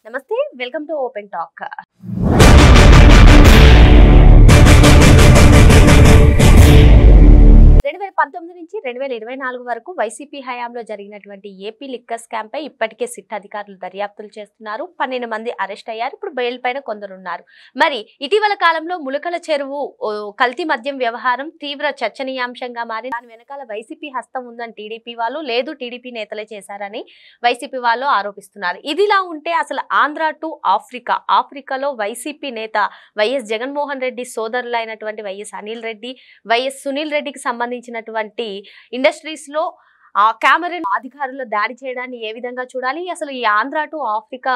నమస్తే, welcome to open talk. 2019 నుంచి 2024 వరకు వైసీపీ హయాంలో జరిగినటువంటి ఏపీ లిక్కర్ స్కామ్ పై ఇప్పటికే సిట్ అధికారులు దర్యాప్తులు చేస్తున్నారు. 12 మంది అరెస్ట్ అయ్యారు. ఇప్పుడు బెయిల్ పైన కొందరున్నారు. మరి ఇటీవల కాలంలో ములకల చెరువు కల్తీ మద్యం వ్యవహారం తీవ్ర చర్చనీయాంశంగా మారి దాని వెనకాల వైసీపీ హస్తం ఉందని టీడీపీ వాళ్ళు, లేదు టీడీపీ నేతలే చేశారని వైసీపీ వాళ్ళు ఆరోపిస్తున్నారు. ఇదిలా ఉంటే అసలు ఆంధ్ర టు ఆఫ్రికాలో వైసీపీ నేత వైఎస్ జగన్మోహన్ రెడ్డి సోదరులైనటువంటి వైఎస్ అనిల్ రెడ్డి, వైఎస్ సునీల్ రెడ్డికి సంబంధించినటువంటి ఇండస్ట్రీస్ లో కెమెరాన్ అధికారులు దాడి చేయడాన్ని ఏ విధంగా చూడాలి, అసలు ఈ ఆంధ్ర టు ఆఫ్రికా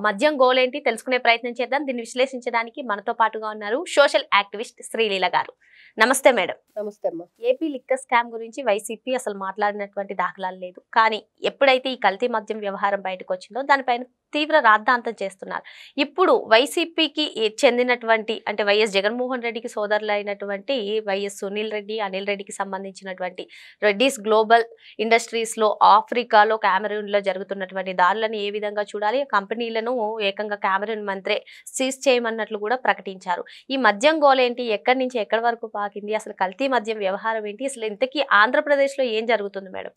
మద్యం గోల్ ఏంటి తెలుసుకునే ప్రయత్నం చేద్దాం. దీన్ని విశ్లేషించడానికి మనతో పాటుగా ఉన్నారు సోషల్ యాక్టివిస్ట్ శ్రీలీల గారు. నమస్తే మేడం. నమస్తే అమ్మా. ఏపీ లిక్కర్ స్కామ్ గురించి వైసీపీ అసలు మాట్లాడినటువంటి దాఖలాలు లేదు. కానీ ఎప్పుడైతే ఈ కల్తీ మద్యం వ్యవహారం బయటకు వచ్చిందో దానిపైన తీవ్ర రాద్ధాంతం చేస్తున్నారు. ఇప్పుడు వైసీపీకి చెందినటువంటి అంటే వైఎస్ జగన్మోహన్ రెడ్డికి సోదరులైనటువంటి వైఎస్ సునీల్ రెడ్డి, అనిల్ రెడ్డికి సంబంధించినటువంటి రెడ్డిస్ గ్లోబల్ ఇండస్ట్రీస్ లో ఆఫ్రికాలో కెమెరూన్ లో జరుగుతున్నటువంటి దాడులను ఏ విధంగా చూడాలి, కంపెనీలను ఏకంగా కెమెరూన్ మంత్రే సీజ్ చేయమన్నట్లు కూడా ప్రకటించారు. ఈ మద్యం గోల్ ఏంటి, ఎక్కడి నుంచి ఎక్కడి వరకు పాకింది, అసలు కల్తీ మద్యం వ్యవహారం ఏంటి, అసలు ఇంతకీ ఆంధ్రప్రదేశ్ లో ఏం జరుగుతుంది మేడం?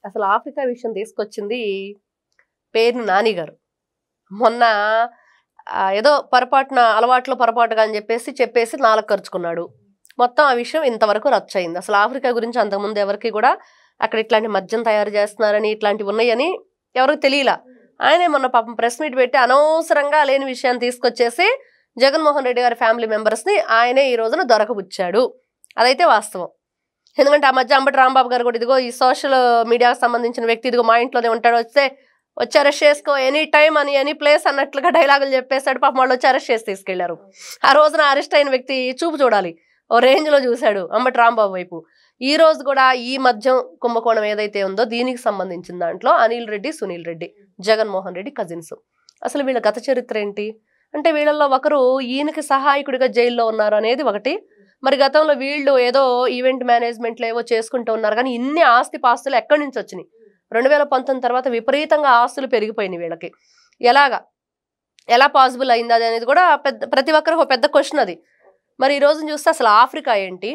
అసలు ఆఫ్రికా విషయం తీసుకొచ్చింది పేరు నాని గారు. మొన్న ఏదో పొరపాటుగా అని చెప్పేసి 4 ఖర్చుకున్నాడు. మొత్తం ఆ విషయం ఇంతవరకు రచ్చయింది. అసలు ఆఫ్రికా గురించి అంతకుముందు ఎవరికి కూడా అక్కడ ఇట్లాంటి మద్యం తయారు చేస్తున్నారని, ఇట్లాంటివి ఉన్నాయని ఎవరికి తెలియలా. ఆయనే మొన్న పాపం ప్రెస్ మీట్ పెట్టి అనవసరంగా లేని విషయాన్ని తీసుకొచ్చేసి జగన్మోహన్ రెడ్డి గారి ఫ్యామిలీ మెంబర్స్ని ఆయనే ఈ రోజున దొరకబుచ్చాడు. అదైతే వాస్తవం. ఎందుకంటే ఆ మధ్య అంబటి రాంబాబు గారు కూడా ఇదిగో ఈ సోషల్ మీడియాకు సంబంధించిన వ్యక్తి ఇదిగో మా ఇంట్లోనే ఉంటాడు, వచ్చి అరెస్ట్ చేసుకో ఎనీ టైం అని ఎనీ ప్లేస్ అన్నట్లుగా డైలాగులు చెప్పేశాడు. పాపం వాళ్ళు వచ్చి అరెస్ట్ చేసి తీసుకెళ్లారు. ఆ రోజున అరెస్ట్ అయిన వ్యక్తి చూపు చూడాలి, ఓ రేంజ్ లో చూశాడు అంబటి రాంబాబు వైపు. ఈ రోజు కూడా ఈ మద్యం కుంభకోణం ఏదైతే ఉందో దీనికి సంబంధించిన దాంట్లో అనిల్ రెడ్డి, సునీల్ రెడ్డి, జగన్మోహన్ రెడ్డి కజిన్స్. అసలు వీళ్ళ గత చరిత్ర ఏంటి అంటే వీళ్ళల్లో ఒకరు ఈయనకి సహాయకుడిగా జైల్లో ఉన్నారు అనేది ఒకటి. మరి గతంలో వీళ్ళు ఏదో ఈవెంట్ మేనేజ్మెంట్లు ఏవో చేసుకుంటూ ఉన్నారు. కానీ ఇన్ని ఆస్తి పాస్తులు ఎక్కడి నుంచి వచ్చినాయి? 2019 తర్వాత విపరీతంగా ఆస్తులు పెరిగిపోయినాయి వీళ్ళకి. ఎలా పాసిబుల్ అయింది అది అనేది కూడా ప్రతి ఒక్కరికి ఒక పెద్ద క్వశ్చన్ అది. మరి ఈ రోజున చూస్తే అసలు ఆఫ్రికా ఏంటి,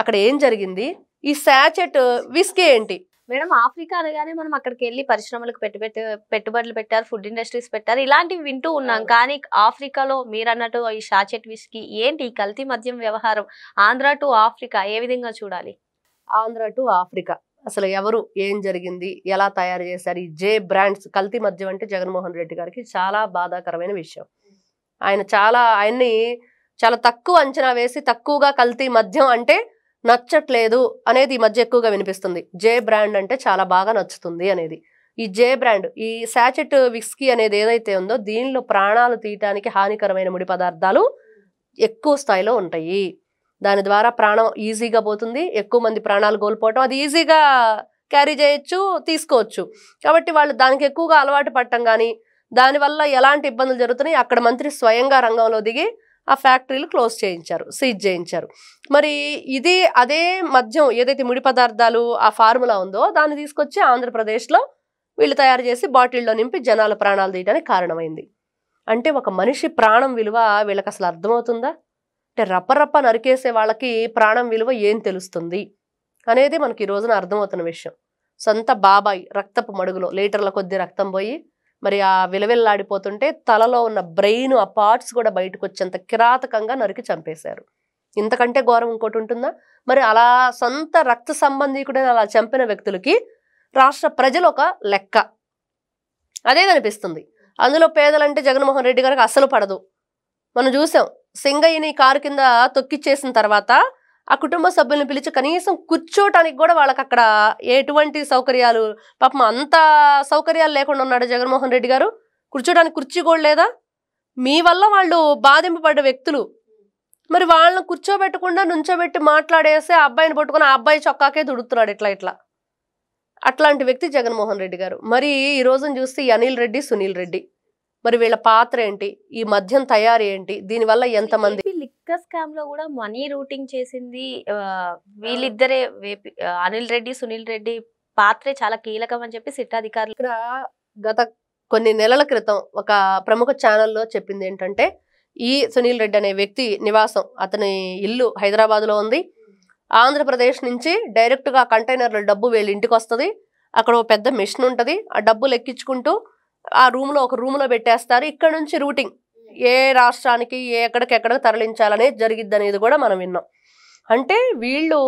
అక్కడ ఏం జరిగింది, ఈ శాచెట్ విస్కీ ఏంటి? మేడం, ఆఫ్రికా అనగానే మనం అక్కడికి వెళ్ళి పరిశ్రమలకు పెట్టుబడులు పెట్టారు, ఫుడ్ ఇండస్ట్రీస్ పెట్టారు, ఇలాంటివి వింటూ ఉన్నాం. కానీ ఆఫ్రికాలో మీరు అన్నట్టు ఈ షాచెట్ విస్కీ ఏంటి, ఈ కల్తీ మద్యం వ్యవహారం ఆంధ్ర టు ఆఫ్రికా ఏ విధంగా చూడాలి? ఆంధ్ర టు ఆఫ్రికా అసలు ఎవరు, ఏం జరిగింది, ఎలా తయారు చేశారు? ఈ జే బ్రాండ్స్ కల్తీ మద్యం అంటే జగన్మోహన్ రెడ్డి గారికి చాలా బాధాకరమైన విషయం. ఆయన్ని చాలా తక్కువ అంచనా వేసి తక్కువగా కల్తీ మద్యం అంటే నచ్చట్లేదు అనేది ఈ మధ్య ఎక్కువగా వినిపిస్తుంది. జే బ్రాండ్ అంటే చాలా బాగా నచ్చుతుంది అనేది. ఈ జే బ్రాండ్, ఈ శాచెట్ విస్కీ అనేది ఏదైతే ఉందో దీనిలో ప్రాణాలు తీయటానికి హానికరమైన ముడి పదార్థాలు ఎక్కువ స్థాయిలో ఉంటాయి. దాని ద్వారా ప్రాణం ఈజీగా పోతుంది, ఎక్కువ మంది ప్రాణాలు కోల్పోవటం, అది ఈజీగా క్యారీ చేయొచ్చు, తీసుకోవచ్చు. కాబట్టి వాళ్ళు దానికి ఎక్కువగా అలవాటు పడటం కానీ దానివల్ల ఎలాంటి ఇబ్బందులు జరుగుతున్నాయి అక్కడ మంత్రి స్వయంగా రంగంలో దిగి ఆ ఫ్యాక్టరీలు క్లోజ్ చేయించారు, సీజ్ చేయించారు. మరి అదే మద్యం ఏదైతే ముడి పదార్థాలు ఆ ఫార్ములా ఉందో దాన్ని తీసుకొచ్చి ఆంధ్రప్రదేశ్లో వీళ్ళు తయారు చేసి బాటిల్లో నింపి జనాల ప్రాణాలు తీయడానికి కారణమైంది. అంటే ఒక మనిషి ప్రాణం విలువ వీళ్ళకి అసలు అర్థమవుతుందా? అంటే రప్పరప్ప నరికేసే వాళ్ళకి ప్రాణం విలువ ఏం తెలుస్తుంది అనేది మనకి ఈ రోజున అర్థమవుతున్న విషయం. సొంత బాబాయ్ రక్తపు మడుగులో లీటర్ల కొద్ది రక్తం పోయి మరి ఆ విలవిల్లాడిపోతుంటే తలలో ఉన్న బ్రెయిన్ ఆ పార్ట్స్ కూడా బయటకు వచ్చేంత కిరాతకంగా నరికి చంపేశారు. ఇంతకంటే ఘోరం ఇంకోటి ఉంటుందా? మరి అలా సొంత రక్త సంబంధీకుడైన అలా చంపిన వ్యక్తులకి రాష్ట్ర ప్రజలు ఒక లెక్క అదే కనిపిస్తుంది. అందులో పేదలంటే జగన్మోహన్ రెడ్డి గారికి అస్సలు పడదు. మనం చూసాం, సింగయ్యని కారు కింద తొక్కిచ్చేసిన తర్వాత ఆ కుటుంబ సభ్యులను పిలిచి కనీసం కూర్చోటానికి కూడా వాళ్ళకి అక్కడ ఎటువంటి సౌకర్యాలు, పాపం అంత సౌకర్యాలు లేకుండా ఉన్నాడు జగన్మోహన్ రెడ్డి గారు. కూర్చోడానికి కుర్చీ కూడా లేదా? మీ వల్ల వాళ్ళు బాధింపబడ్డ వ్యక్తులు. మరి వాళ్ళని కూర్చోబెట్టకుండా నుంచోబెట్టి మాట్లాడేసి ఆ అబ్బాయిని పట్టుకుని ఆ అబ్బాయి చొక్కాకే దుడుతున్నాడు ఇట్లా. అట్లాంటి వ్యక్తి జగన్మోహన్ రెడ్డి గారు. మరి ఈ రోజున చూస్తే అనిల్ రెడ్డి, సునీల్ రెడ్డి, మరి వీళ్ళ పాత్ర ఏంటి, ఈ మద్యం తయారీ ఏంటి, దీనివల్ల ఎంతమంది? లిక్కర్ స్కామ్ లో కూడా మనీ రూటింగ్ చేసింది వీళ్ళిద్దరే, అనిల్ రెడ్డి, సునీల్ రెడ్డి పాత్రే చాలా కీలకం అని చెప్పి సిట్ అధికారులు. ఇక్కడ గత కొన్ని నెలల క్రితం ఒక ప్రముఖ ఛానల్లో చెప్పింది ఏంటంటే, ఈ సునీల్ రెడ్డి అనే వ్యక్తి నివాసం, అతని ఇల్లు హైదరాబాద్లో ఉంది. ఆంధ్రప్రదేశ్ నుంచి డైరెక్ట్గా కంటైనర్ల డబ్బు వీళ్ళ ఇంటికి వస్తుంది. అక్కడ ఒక పెద్ద మిషన్ ఉంటుంది. ఆ డబ్బులు ఎక్కించుకుంటూ ఆ రూమ్లో ఒక రూమ్లో పెట్టేస్తారు. ఇక్కడ నుంచి రూటింగ్ ఏ రాష్ట్రానికి ఎక్కడికెక్కడికి తరలించాలనేది జరిగిద్ది అనేది కూడా మనం విన్నాం. అంటే వీళ్ళు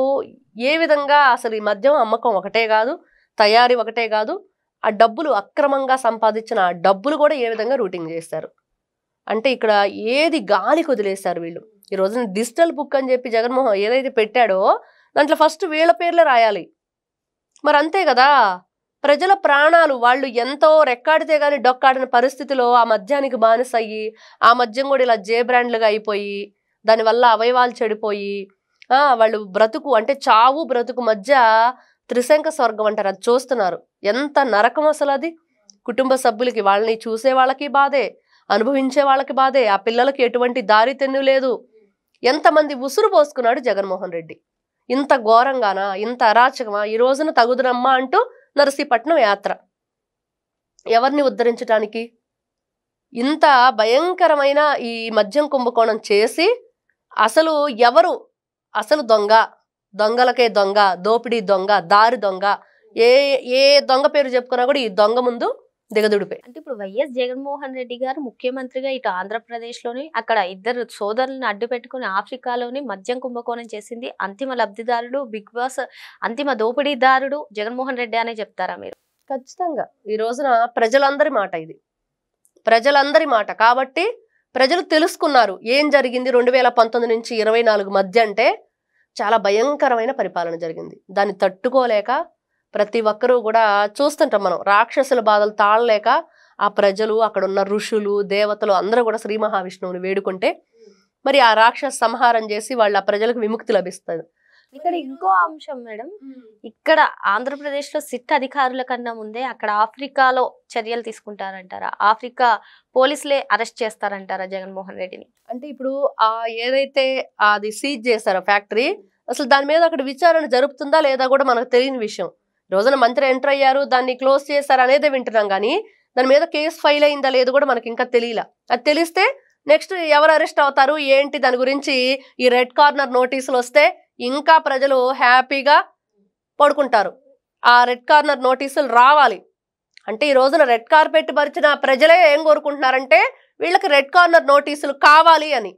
ఏ విధంగా అసలు ఈ మద్యం అమ్మకం ఒకటే కాదు, తయారీ ఒకటే కాదు, ఆ డబ్బులు అక్రమంగా సంపాదించిన ఆ డబ్బులు కూడా ఏ విధంగా రూటింగ్ చేస్తారు. అంటే ఇక్కడ ఏది గాలికి వదిలేస్తారు వీళ్ళు. ఈ రోజున డిజిటల్ బుక్ అని చెప్పి జగన్మోహన్ ఏదైతే పెట్టాడో దాంట్లో ఫస్ట్ వీళ్ళ పేర్లే రాయాలి. మరి అంతే కదా, ప్రజల ప్రాణాలు వాళ్ళు ఎంతో రెక్కాడితే కానీ డొక్కాడిన పరిస్థితిలో ఆ మద్యానికి బానిస అయ్యి, ఆ మద్యం కూడా ఇలా జే బ్రాండ్లుగా అయిపోయి, దానివల్ల అవయవాలు చెడిపోయి, వాళ్ళు బ్రతుకు అంటే చావు బ్రతుకు మధ్య త్రిశంక స్వర్గం అంటారు, అది చూస్తున్నారు. ఎంత నరకం అసలు అది. కుటుంబ సభ్యులకి, వాళ్ళని చూసే వాళ్ళకి బాధే, అనుభవించే వాళ్ళకి బాధే, ఆ పిల్లలకి ఎటువంటి దారి తెన్ను లేదు. ఎంతమంది ఉసురు పోసుకున్నాడు జగన్మోహన్ రెడ్డి. ఇంత ఘోరంగానా, ఇంత అరాచకమా? ఈ రోజున తగుదునమ్మా అంటూ నరసీపట్నం యాత్ర. ఎవరిని ఉద్ధరించడానికి? ఇంత భయంకరమైన ఈ మద్యం కుంభకోణం చేసి అసలు ఎవరు అసలు దొంగలకే దొంగ, దోపిడీ దొంగ, దారి దొంగ, ఏ దొంగ పేరు చెప్పుకున్నా కూడా ఈ దొంగ ముందు దిగదుడిపే. అంటే ఇప్పుడు వైఎస్ జగన్మోహన్ రెడ్డి గారు ముఖ్యమంత్రిగా ఇటు ఆంధ్రప్రదేశ్ లోని అక్కడ ఇద్దరు సోదరులను అడ్డు పెట్టుకుని ఆఫ్రికాలోని మద్యం కుంభకోణం చేసింది అంతిమ లబ్ధిదారుడు, బిగ్ బాస్ అంతిమ దోపిడీదారుడు జగన్మోహన్ రెడ్డి అనే చెప్తారా మీరు? ఖచ్చితంగా ఈ రోజున ప్రజలందరి మాట ఇది, ప్రజలందరి మాట. కాబట్టి ప్రజలు తెలుసుకున్నారు ఏం జరిగింది 2019 నుంచి 24 మధ్య. అంటే చాలా భయంకరమైన పరిపాలన జరిగింది. దాన్ని తట్టుకోలేక ప్రతి ఒక్కరూ కూడా చూస్తుంటాం మనం, రాక్షసుల బాధలు తాళలేక ఆ ప్రజలు, అక్కడ ఉన్న ఋషులు, దేవతలు అందరూ కూడా శ్రీ మహావిష్ణువుని వేడుకుంటే మరి ఆ రాక్షస సంహారం చేసి వాళ్ళ ప్రజలకు విముక్తి లభిస్తుంది. ఇక్కడ ఇంకో అంశం మేడం, ఇక్కడ ఆంధ్రప్రదేశ్ లో సిట్ అధికారుల కన్నా ముందే అక్కడ ఆఫ్రికాలో చర్యలు తీసుకుంటారంటారా? ఆఫ్రికా పోలీసులే అరెస్ట్ చేస్తారంటారా జగన్మోహన్ రెడ్డిని? అంటే ఇప్పుడు ఏదైతే అది సీజ్ చేశారో ఫ్యాక్టరీ, అసలు దాని మీద అక్కడ విచారణ జరుపుతుందా లేదా కూడా మనకు తెలియని విషయం. రోజున మంత్రి ఎంటర్ అయ్యారు, దాన్ని క్లోజ్ చేశారు అనేదే వింటున్నాం, కానీ దాని మీద కేసు ఫైల్ అయిందా లేదు కూడా మనకి ఇంకా తెలియలా. అది తెలిస్తే నెక్స్ట్ ఎవరు అరెస్ట్ అవుతారు ఏంటి దాని గురించి ఈ రెడ్ కార్నర్ నోటీసులు వస్తే ఇంకా ప్రజలు హ్యాపీగా పడుకుంటారు. ఆ రెడ్ కార్నర్ నోటీసులు రావాలి. అంటే ఈ రోజున రెడ్ కార్పెట్ పరిచిన ప్రజలే ఏం కోరుకుంటున్నారంటే వీళ్ళకి రెడ్ కార్నర్ నోటీసులు కావాలి అని.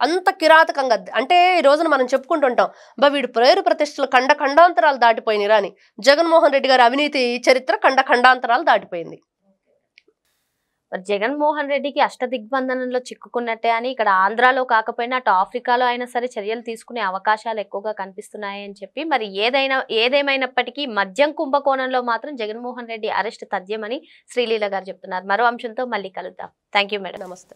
అంత కిరాతకంగా అంటే ఈ రోజున మనం చెప్పుకుంటుంటాం, వీడు పేరు ప్రతిష్టలు ఖండాంతరాలు దాటిపోయినరా అని. జగన్మోహన్ రెడ్డి గారి అవినీతి చరిత్ర ఖండాంతరాలు దాటిపోయింది. మరి జగన్మోహన్ రెడ్డికి అష్టదిగ్బంధనంలో చిక్కుకున్నట్టే అని ఇక్కడ ఆంధ్రాలో కాకపోయినా అటు ఆఫ్రికాలో అయినా సరే చర్యలు తీసుకునే అవకాశాలు ఎక్కువగా కనిపిస్తున్నాయని చెప్పి, మరి ఏదేమైనప్పటికీ మద్యం కుంభకోణంలో మాత్రం జగన్మోహన్ రెడ్డి అరెస్ట్ తథ్యమని శ్రీలీల గారు చెప్తున్నారు. మరో అంశంతో మళ్ళీ కలుద్దాం. Thank you madam. నమస్తే.